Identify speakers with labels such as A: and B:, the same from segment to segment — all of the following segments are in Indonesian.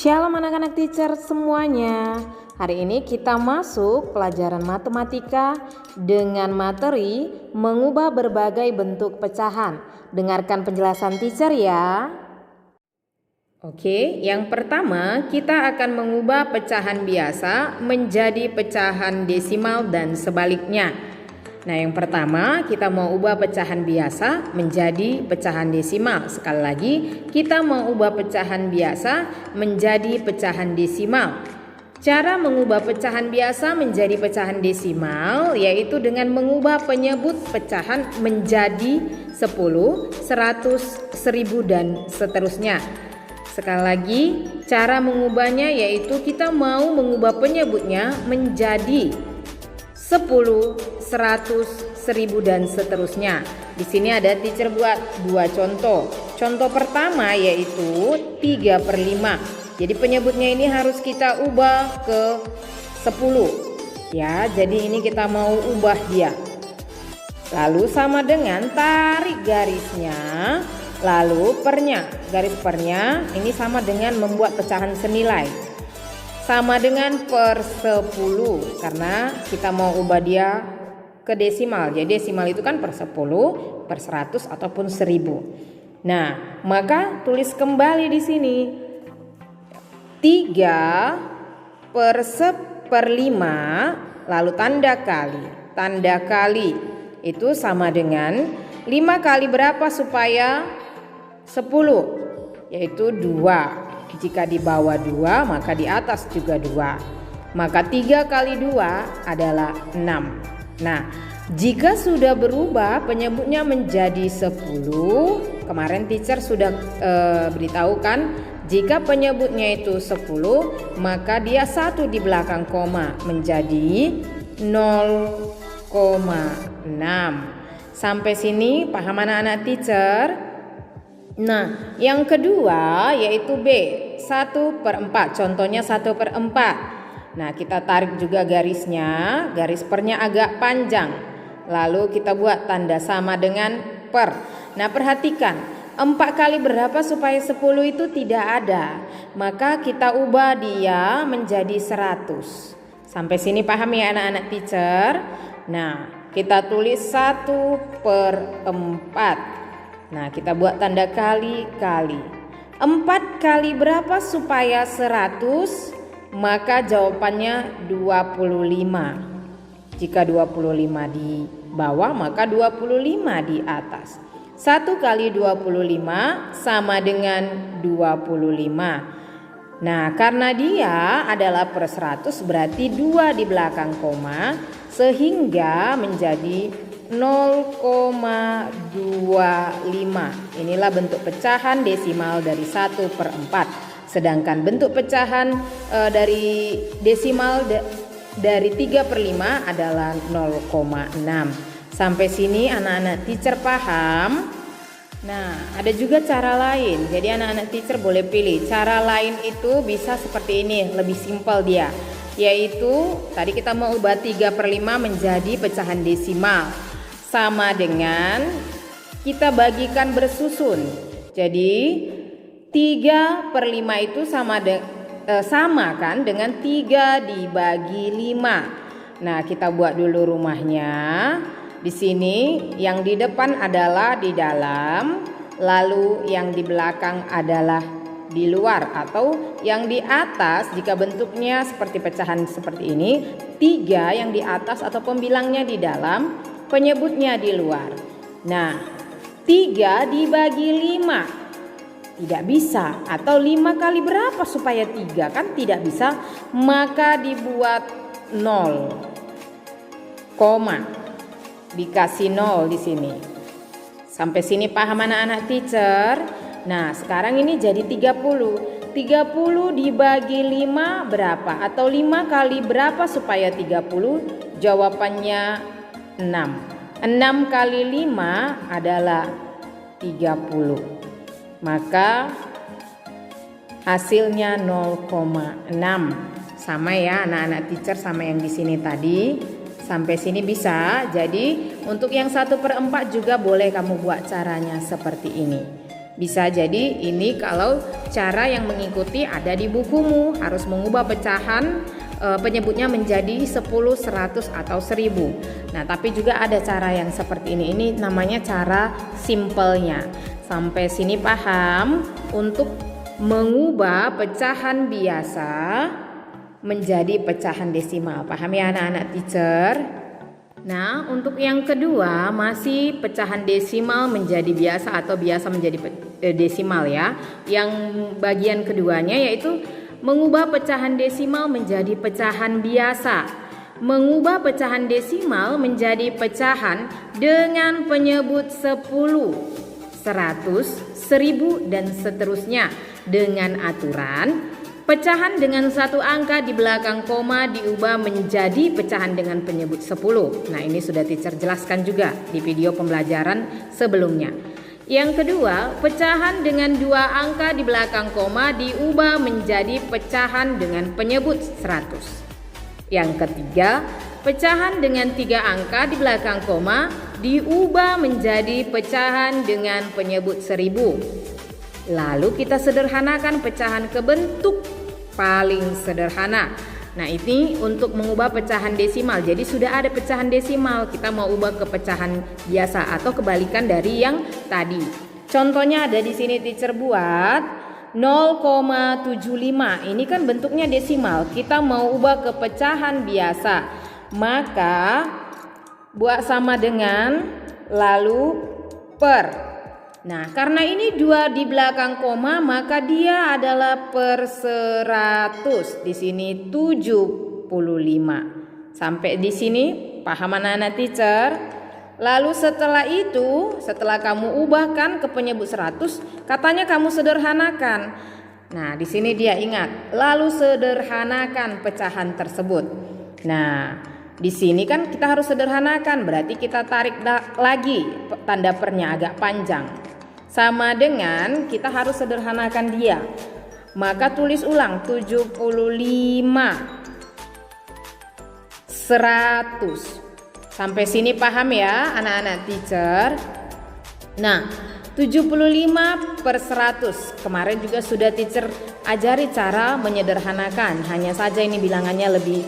A: Shalom anak-anak teacher semuanya. Hari ini kita masuk pelajaran matematika dengan materi mengubah berbagai bentuk pecahan. Dengarkan penjelasan teacher ya. Oke, yang pertama kita akan mengubah pecahan biasa menjadi pecahan desimal dan sebaliknya. Nah, yang pertama kita mau ubah pecahan biasa menjadi pecahan desimal. Sekali lagi, kita mau ubah pecahan biasa menjadi pecahan desimal. Cara mengubah pecahan biasa menjadi pecahan desimal yaitu dengan mengubah penyebut pecahan menjadi 10, 100, 1000 dan seterusnya. Sekali lagi, cara mengubahnya yaitu kita mau mengubah penyebutnya menjadi 10, 100, 1000 dan seterusnya. Di sini ada teacher buat dua contoh. Contoh pertama yaitu 3/5. Jadi penyebutnya ini harus kita ubah ke 10. Ya, jadi ini kita mau ubah dia. Lalu sama dengan tarik garisnya, lalu pernya. Garis pernya ini sama dengan membuat pecahan senilai. Sama dengan per 10 karena kita mau ubah dia ke desimal. Jadi desimal itu kan per 10, per 100 ataupun 1000. Nah, maka tulis kembali di sini 3/10/5 lalu tanda kali. Tanda kali itu sama dengan 5 kali berapa supaya 10? Yaitu 2. Jika di bawah 2 maka di atas juga 2. Maka 3 kali 2 adalah 6. Nah, jika sudah berubah penyebutnya menjadi 10, kemarin teacher sudah beritahu kan, jika penyebutnya itu 10 maka dia 1 di belakang koma menjadi 0,6. Sampai sini paham anak-anak teacher? Nah, yang kedua yaitu B, 1/4. Contohnya 1/4. Nah, kita tarik juga garisnya. Garis pernya agak panjang. Lalu kita buat tanda sama dengan per. Nah, perhatikan 4 kali berapa supaya 10 itu tidak ada. Maka kita ubah dia menjadi 100. Sampai sini paham ya anak-anak teacher? Nah, kita tulis 1/4. Nah, kita buat tanda kali-kali. 4 kali berapa supaya 100? Maka jawabannya 25. Jika 25 di bawah, maka 25 di atas. 1 kali 25 sama dengan 25. Nah, karena dia adalah per 100 berarti 2 di belakang koma sehingga menjadi 0,25. Inilah bentuk pecahan desimal dari 1/4. Sedangkan bentuk pecahan dari desimal dari 3/5 adalah 0,6. Sampai sini anak-anak teacher paham? Nah, ada juga cara lain. Jadi anak-anak teacher boleh pilih. Cara lain itu bisa seperti ini, lebih simpel dia. Yaitu tadi kita mau ubah 3/5 menjadi pecahan desimal. Sama dengan kita bagikan bersusun. Jadi 3/5 itu sama kan dengan 3 dibagi 5. Nah, kita buat dulu rumahnya. Di sini yang di depan adalah di dalam, lalu yang di belakang adalah di luar, atau yang di atas jika bentuknya seperti pecahan seperti ini, 3 yang di atas atau pembilangnya di dalam, penyebutnya di luar. Nah, 3 dibagi 5 tidak bisa, atau 5 kali berapa supaya 3? Kan tidak bisa, maka dibuat 0, koma, dikasih 0 di sini. Sampai sini paham anak-anak teacher? Nah, sekarang ini jadi 30. 30 dibagi 5 berapa? Atau 5 kali berapa supaya 30? Jawabannya 6. 6 kali 5 adalah 30. Maka hasilnya 0,6. Sama ya anak-anak teacher sama yang di sini tadi. Sampai sini bisa. Jadi untuk yang 1/4 juga boleh kamu buat caranya seperti ini. Bisa jadi ini kalau cara yang mengikuti ada di bukumu, harus mengubah pecahan penyebutnya menjadi 10, 100 atau 1000. Nah, tapi juga ada cara yang seperti ini. Ini namanya cara simpelnya. Sampai sini paham? Untuk mengubah pecahan biasa menjadi pecahan desimal. Paham ya anak-anak teacher? Nah, untuk yang kedua masih pecahan desimal menjadi biasa atau biasa menjadi desimal ya. Yang bagian keduanya yaitu mengubah pecahan desimal menjadi pecahan biasa. Mengubah pecahan desimal menjadi pecahan dengan penyebut 10, 100, 1000 dan seterusnya dengan aturan pecahan dengan satu angka di belakang koma diubah menjadi pecahan dengan penyebut 10. Nah, ini sudah teacher jelaskan juga di video pembelajaran sebelumnya. Yang kedua, pecahan dengan dua angka di belakang koma diubah menjadi pecahan dengan penyebut 100. Yang ketiga, pecahan dengan 3 angka di belakang koma diubah menjadi pecahan dengan penyebut 1000. Lalu kita sederhanakan pecahan ke bentuk paling sederhana. Nah, ini untuk mengubah pecahan desimal. Jadi sudah ada pecahan desimal, kita mau ubah ke pecahan biasa atau kebalikan dari yang tadi. Contohnya ada di sini teacher buat 0,75. Ini kan bentuknya desimal. Kita mau ubah ke pecahan biasa. Maka buat sama dengan lalu per. Nah, karena ini 2 di belakang koma, maka dia adalah per 100. Di sini 75. Sampai di sini paham anak-anak teacher? Lalu setelah itu, setelah kamu ubahkan ke penyebut 100, katanya kamu sederhanakan. Nah, di sini dia ingat, lalu sederhanakan pecahan tersebut. Nah, di sini kan kita harus sederhanakan, berarti kita tarik lagi tanda pernya agak panjang. Sama dengan kita harus sederhanakan dia. Maka tulis ulang 75, 100. Sampai sini paham ya anak-anak teacher? Nah, 75 per 100. Kemarin juga sudah teacher ajari cara menyederhanakan. Hanya saja ini bilangannya lebih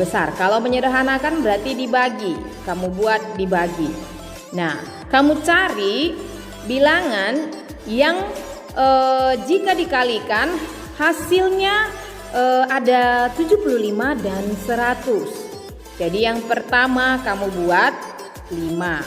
A: besar. Kalau menyederhanakan berarti dibagi. Kamu buat dibagi. Nah, kamu cari bilangan yang jika dikalikan hasilnya ada 75 dan 100. Jadi yang pertama kamu buat 5.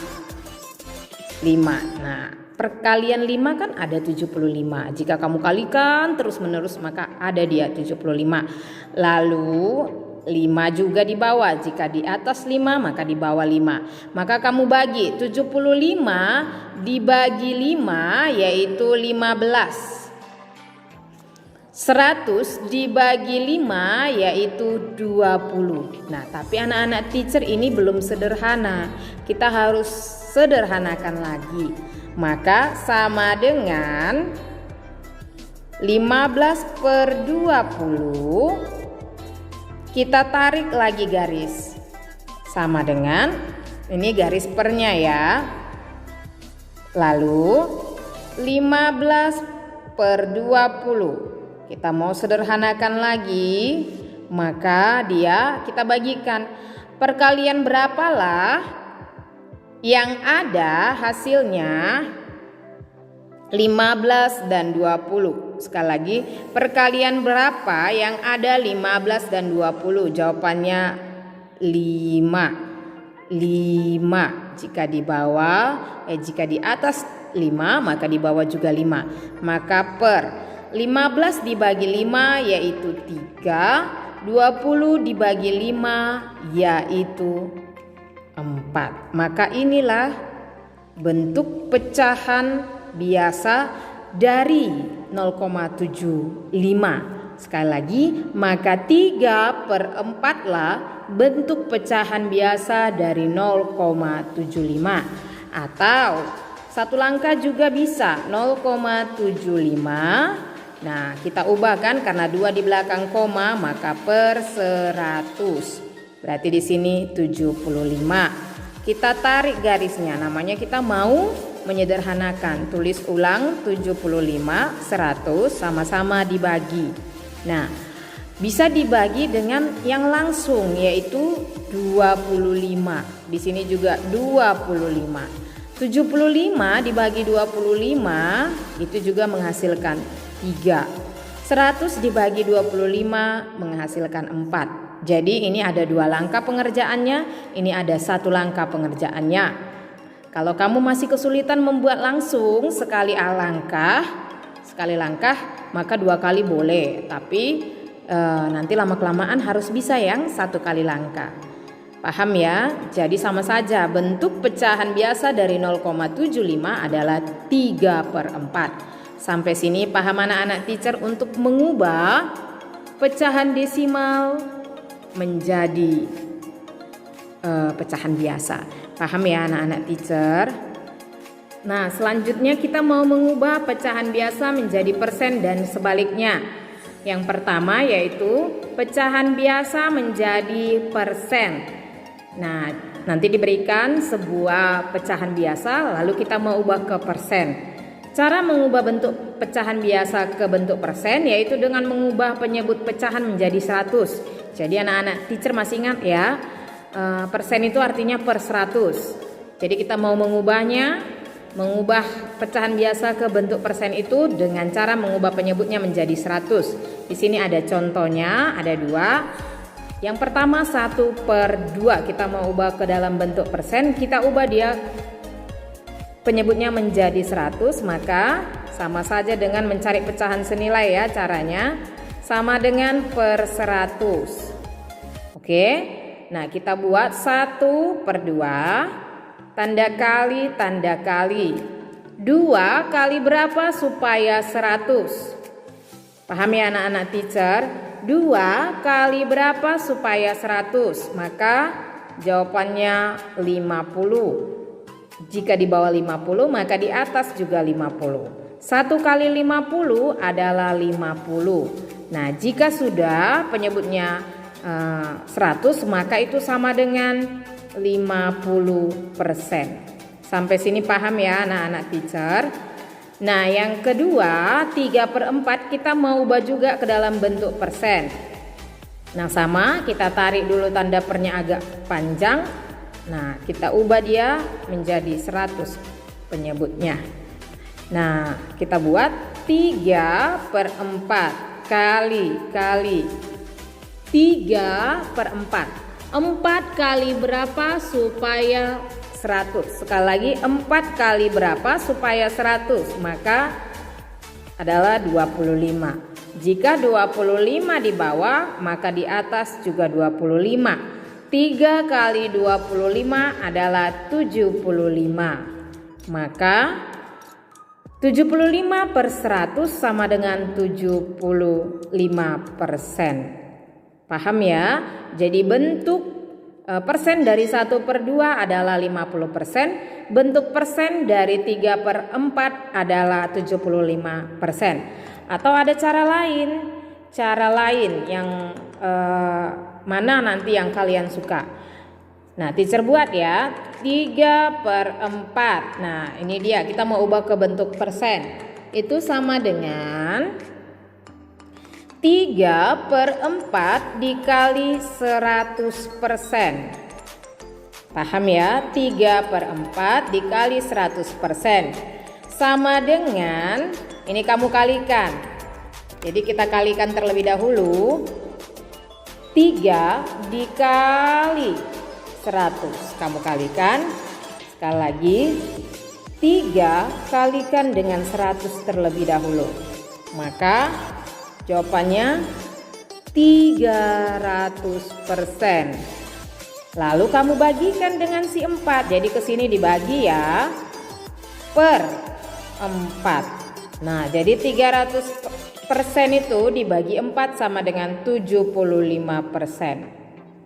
A: Nah, perkalian 5 kan ada 75. Jika kamu kalikan terus menerus maka ada dia 75. Lalu 5 juga di bawah. Jika di atas 5 maka di bawah 5. Maka kamu bagi 75 dibagi 5 yaitu 15. 100 dibagi 5 yaitu 20. Nah, tapi anak-anak teacher ini belum sederhana. Kita harus sederhanakan lagi. Maka sama dengan 15 per 20. Kita tarik lagi garis. Sama dengan ini garis pernya ya. Lalu 15 per 20. Kita mau sederhanakan lagi, maka dia kita bagikan. Perkalian berapalah yang ada hasilnya 15 dan 20. Sekali lagi, perkalian berapa yang ada 15 dan 20? Jawabannya 5. Jika di bawah, jika di atas 5, maka di bawah juga 5. Maka per 15 dibagi 5 yaitu 3, 20 dibagi 5 yaitu 4. Maka inilah bentuk pecahan biasa dari 0,75. Sekali lagi, maka 3 per 4 lah bentuk pecahan biasa dari 0,75. Atau satu langkah juga bisa 0,75. Nah, kita ubahkan karena 2 di belakang koma maka per 100. Berarti di sini 75. Kita tarik garisnya, namanya kita mau menyederhanakan. Tulis ulang 75, 100 sama-sama dibagi. Nah, bisa dibagi dengan yang langsung yaitu 25. Di sini juga 25. 75 dibagi 25 itu juga menghasilkan 3. 100 dibagi 25 menghasilkan 4. Jadi ini ada 2 langkah pengerjaannya, ini ada 1 langkah pengerjaannya. Kalau kamu masih kesulitan membuat langsung sekali langkah, maka 2 kali boleh. Tapi nanti lama-kelamaan harus bisa yang 1 kali langkah. Paham ya? Jadi sama saja, bentuk pecahan biasa dari 0,75 adalah 3/4. Sampai sini paham anak-anak teacher untuk mengubah pecahan desimal menjadi pecahan biasa. Paham ya anak-anak teacher? Nah, selanjutnya kita mau mengubah pecahan biasa menjadi persen dan sebaliknya. Yang pertama yaitu pecahan biasa menjadi persen. Nah, nanti diberikan sebuah pecahan biasa lalu kita mau ubah ke persen. Cara mengubah bentuk pecahan biasa ke bentuk persen yaitu dengan mengubah penyebut pecahan menjadi 100. Jadi anak-anak teacher masih ingat ya, persen itu artinya per 100. Jadi kita mau mengubah pecahan biasa ke bentuk persen itu dengan cara mengubah penyebutnya menjadi 100. Di sini ada contohnya, ada 2. Yang pertama 1/2 kita mau ubah ke dalam bentuk persen, kita ubah dia penyebutnya menjadi 100, maka sama saja dengan mencari pecahan senilai ya caranya. Sama dengan per 100. Oke. Nah, kita buat 1/2 tanda kali. 2 kali berapa supaya 100? Paham ya anak-anak teacher? 2 kali berapa supaya 100? Maka jawabannya 50. Jika di bawah 50 maka di atas juga 50. 1 kali 50 adalah 50. Nah, jika sudah penyebutnya 100 maka itu sama dengan 50%. Sampai sini paham ya anak-anak teacher? Nah, yang kedua 3/4 kita mau ubah juga ke dalam bentuk persen. Nah, sama, kita tarik dulu tanda pernya agak panjang. Nah, kita ubah dia menjadi 100 penyebutnya. Nah, kita buat 3/4 kali 3/4. 4 kali berapa supaya 100? Sekali lagi 4 kali berapa supaya 100? Maka adalah 25. Jika 25 di bawah maka di atas juga 25. 3 kali 25 adalah 75. Maka 75/100 sama dengan 75%. Paham ya? Jadi bentuk persen dari 1/2 adalah 50%. Bentuk persen dari 3/4 adalah 75%. Atau ada cara lain yang mana nanti yang kalian suka. Nah, teacher buat ya 3/4. Nah, ini dia, kita mau ubah ke bentuk persen. Itu sama dengan 3/4 dikali 100%. Paham ya? 3/4 dikali 100%. Sama dengan, ini kamu kalikan. Jadi kita kalikan terlebih dahulu. 3 dikali 100 kamu kalikan. Sekali lagi 3 kalikan dengan 100 terlebih dahulu. Maka jawabannya 300%. Lalu kamu bagikan dengan si 4. Jadi ke sini dibagi ya per 4. Nah, jadi 300% itu dibagi 4 sama dengan 75%.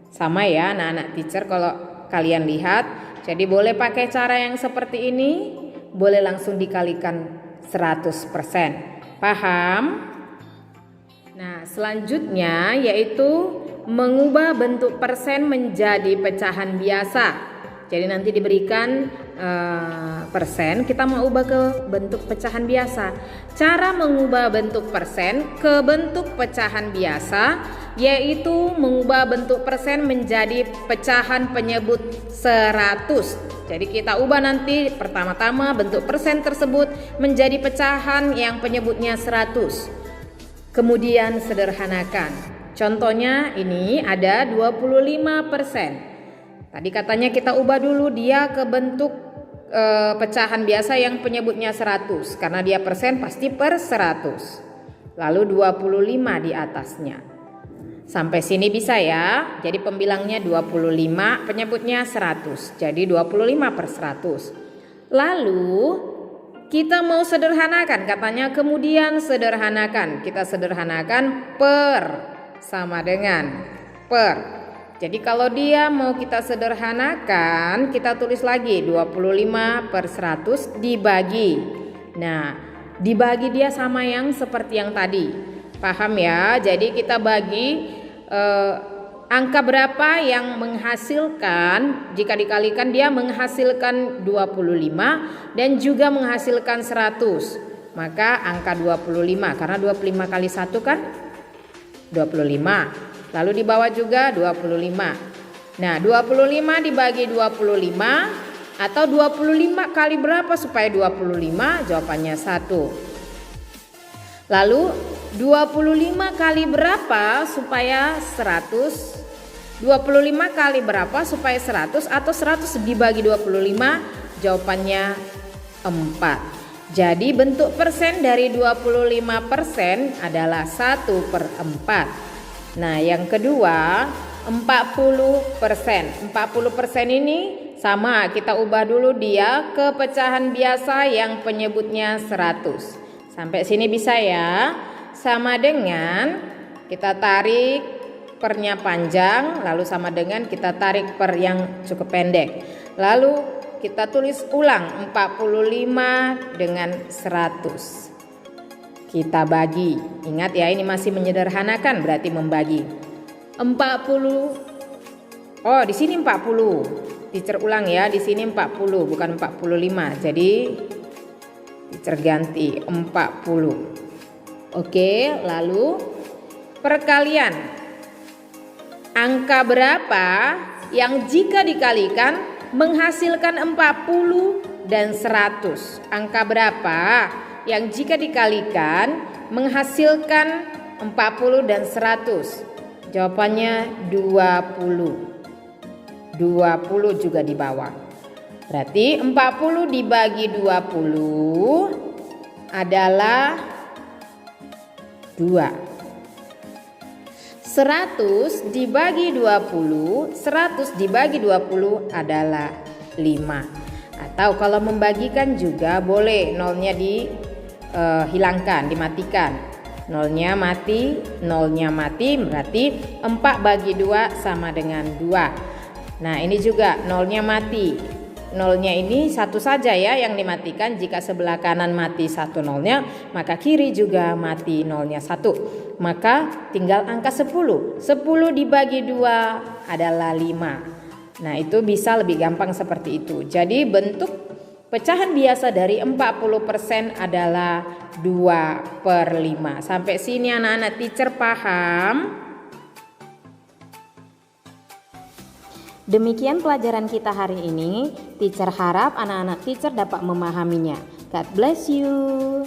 A: Sama ya anak-anak teacher kalau kalian lihat. Jadi boleh pakai cara yang seperti ini, boleh langsung dikalikan 100%. Paham? Nah, selanjutnya yaitu mengubah bentuk persen menjadi pecahan biasa. Jadi nanti diberikan persen, kita mau ubah ke bentuk pecahan biasa. Cara mengubah bentuk persen ke bentuk pecahan biasa yaitu mengubah bentuk persen menjadi pecahan penyebut 100. Jadi kita ubah nanti pertama-tama bentuk persen tersebut menjadi pecahan yang penyebutnya 100. Kemudian sederhanakan. Contohnya ini ada 25%. Tadi katanya kita ubah dulu dia ke bentuk pecahan biasa yang penyebutnya 100. Karena dia persen pasti per 100. Lalu 25 di atasnya. Sampai sini bisa ya. Jadi pembilangnya 25, penyebutnya 100. Jadi 25 per 100. Lalu kita mau sederhanakan. Katanya kemudian sederhanakan. Kita sederhanakan per sama dengan per. Jadi kalau dia mau kita sederhanakan, kita tulis lagi 25 per 100 dibagi. Nah, dibagi dia sama yang seperti yang tadi. Paham ya? Jadi kita bagi angka berapa yang menghasilkan, jika dikalikan dia menghasilkan 25 dan juga menghasilkan 100. Maka angka 25, karena 25 kali 1 kan 25. Lalu di bawah juga 25. Nah 25 dibagi 25 atau 25 kali berapa supaya 25? Jawabannya 1. Lalu 25 kali berapa supaya 100? 25 kali berapa supaya 100 atau 100 dibagi 25? Jawabannya 4. Jadi bentuk persen dari 25% adalah 1/4. Nah yang kedua 40%. 40% ini sama, kita ubah dulu dia ke pecahan biasa yang penyebutnya 100. Sampai sini bisa ya. Sama dengan kita tarik pernya panjang, lalu sama dengan kita tarik per yang cukup pendek. Lalu kita tulis ulang 45 dengan 100. Kita bagi. Ingat ya, ini masih menyederhanakan, berarti membagi. 40. Oh, di sini 40. Teacher ulang ya, di sini 40 bukan 45. Jadi teacher ganti 40. Oke, lalu perkalian. Angka berapa yang jika dikalikan menghasilkan 40 dan 100? Angka berapa yang jika dikalikan menghasilkan 40 dan 100? Jawabannya 20. 20 juga di bawah. Berarti 40 dibagi 20 adalah 2. 100 dibagi 20, 100 dibagi 20 adalah 5. Atau kalau membagikan juga boleh, nolnya dihilangkan, dimatikan. Nolnya mati, berarti 4 bagi 2 sama dengan 2. Nah ini juga nolnya mati. Nolnya ini satu saja ya yang dimatikan. Jika sebelah kanan mati 1 nolnya, maka kiri juga mati nolnya 1. Maka tinggal angka 10. 10 dibagi 2 adalah 5. Nah itu bisa lebih gampang seperti itu. Jadi bentuk pecahan biasa dari 40% adalah 2/5. Sampai sini anak-anak teacher paham? Demikian pelajaran kita hari ini. Teacher harap anak-anak teacher dapat memahaminya. God bless you.